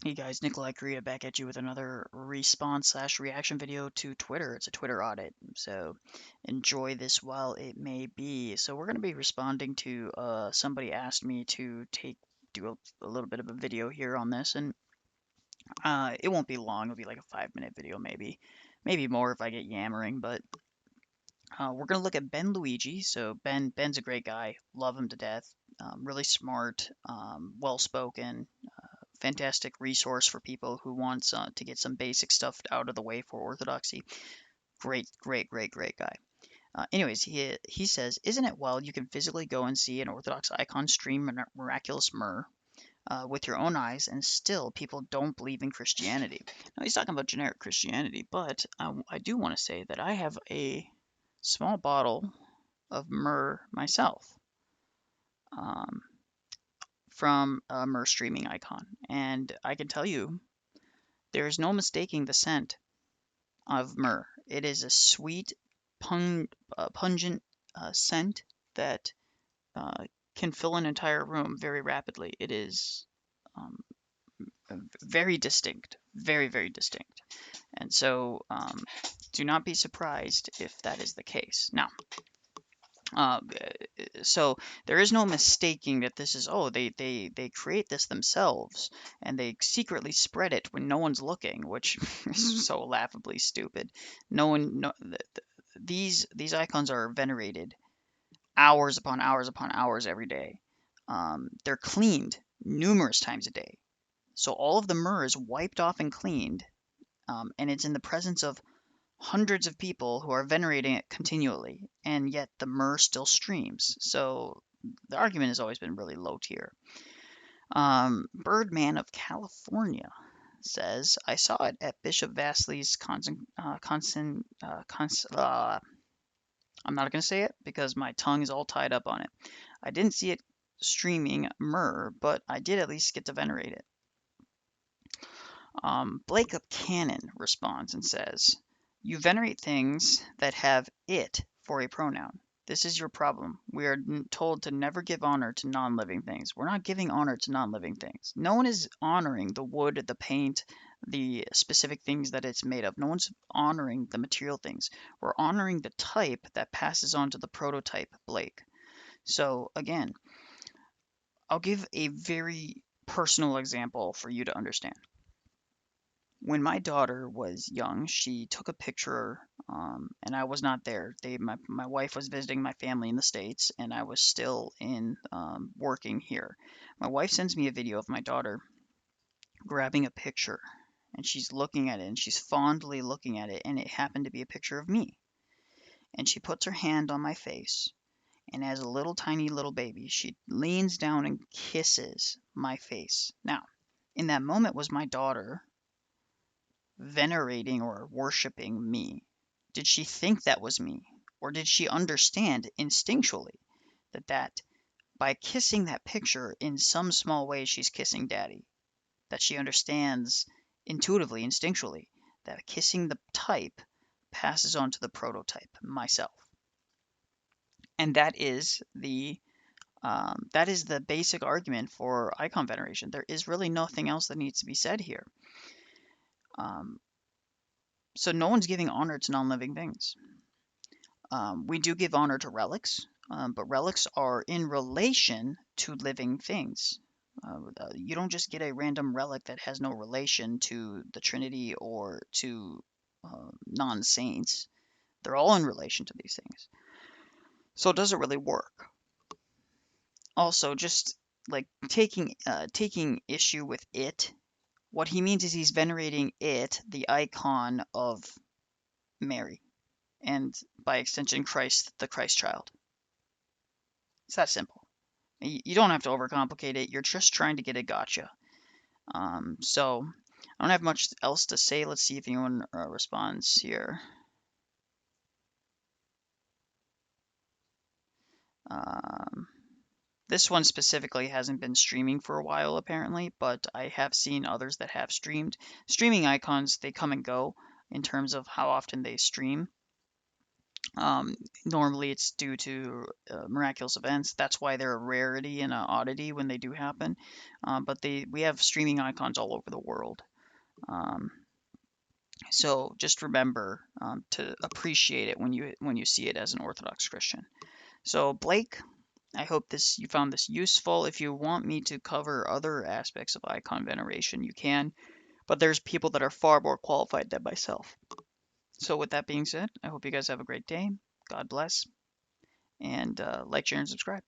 Hey guys, Nicholai I'm back at you with another response/reaction video to Twitter. It's a Twitter audit, so enjoy this while it may be. So we're going to be responding to somebody asked me to do a little bit of a video here on this, and it won't be long. It'll be like a 5-minute video, maybe more if I get yammering. But we're going to look at Ben Luigi. So Ben's a great guy, love him to death. Really smart, well-spoken, fantastic resource for people who wants to get some basic stuff out of the way for orthodoxy. Great guy. Anyways, he says, isn't it wild you can physically go and see an Orthodox icon stream miraculous myrrh with your own eyes, and still people don't believe in Christianity? Now he's talking about generic Christianity, but I do want to say that I have a small bottle of myrrh myself. From a Myrrh streaming icon, and I can tell you there is no mistaking the scent of myrrh. It is a sweet, pungent scent that uh, can fill an entire room very rapidly. It is um, very distinct, very distinct. And so do not be surprised if that is the case. Now, Uh, so there is no mistaking that this is, oh, they create this themselves and they secretly spread it when no one's looking, which is so laughably stupid. No one, no, these icons are venerated hours upon hours upon hours every day. They're cleaned numerous times a day. So all of the myrrh is wiped off and cleaned, and it's in the presence of hundreds of people who are venerating it continually, and yet the myrrh still streams. So the argument has always been really low tier. Birdman of California says, I saw it at Bishop Vastley's I'm not going to say it because my tongue is all tied up on it. I didn't see it streaming myrrh, but I did at least get to venerate it. Blake of Cannon responds and says, you venerate things that have it for a pronoun. This is your problem. We are told to never give honor to non-living things. We're not giving honor to non-living things. No one is honoring the wood, the paint, the specific things that it's made of. No one's honoring the material things. We're honoring the type that passes on to the prototype, Blake. So again, I'll give a very personal example for you to understand. When my daughter was young, she took a picture, and I was not there. My wife was visiting my family in the States, and I was still in working here. My wife sends me a video of my daughter grabbing a picture, and she's looking at it, and she's fondly looking at it, and it happened to be a picture of me. And she puts her hand on my face, and as a little tiny little baby, she leans down and kisses my face. Now, in that moment was my daughter venerating or worshiping me? Did she think that was me? Or did she understand instinctually that by kissing that picture in some small way she's kissing daddy? That she understands intuitively, instinctually, that kissing the type passes on to the prototype, myself. And that is the basic argument for icon veneration. There is really nothing else that needs to be said here. So no one's giving honor to non-living things. We do give honor to relics, but relics are in relation to living things. You don't just get a random relic that has no relation to the Trinity or to non-saints. They're all in relation to these things. So does it really work? Also, just like taking issue with it, what he means is he's venerating it, the icon of Mary, and by extension Christ, the Christ child. It's that simple. You don't have to overcomplicate it. You're just trying to get a gotcha. So I don't have much else to say. Let's see if anyone responds here. This one specifically hasn't been streaming for a while apparently, but I have seen others that have streamed. Streaming icons, they come and go in terms of how often they stream. Um, Normally, it's due to miraculous events. That's why they're a rarity and an oddity when they do happen. But we have streaming icons all over the world. Um, so just remember to appreciate it when you see it as an Orthodox Christian. So Blake, I hope you found this useful. If you want me to cover other aspects of icon veneration, you can. But there's people that are far more qualified than myself. So with that being said, I hope you guys have a great day. God bless, and like, share, and subscribe.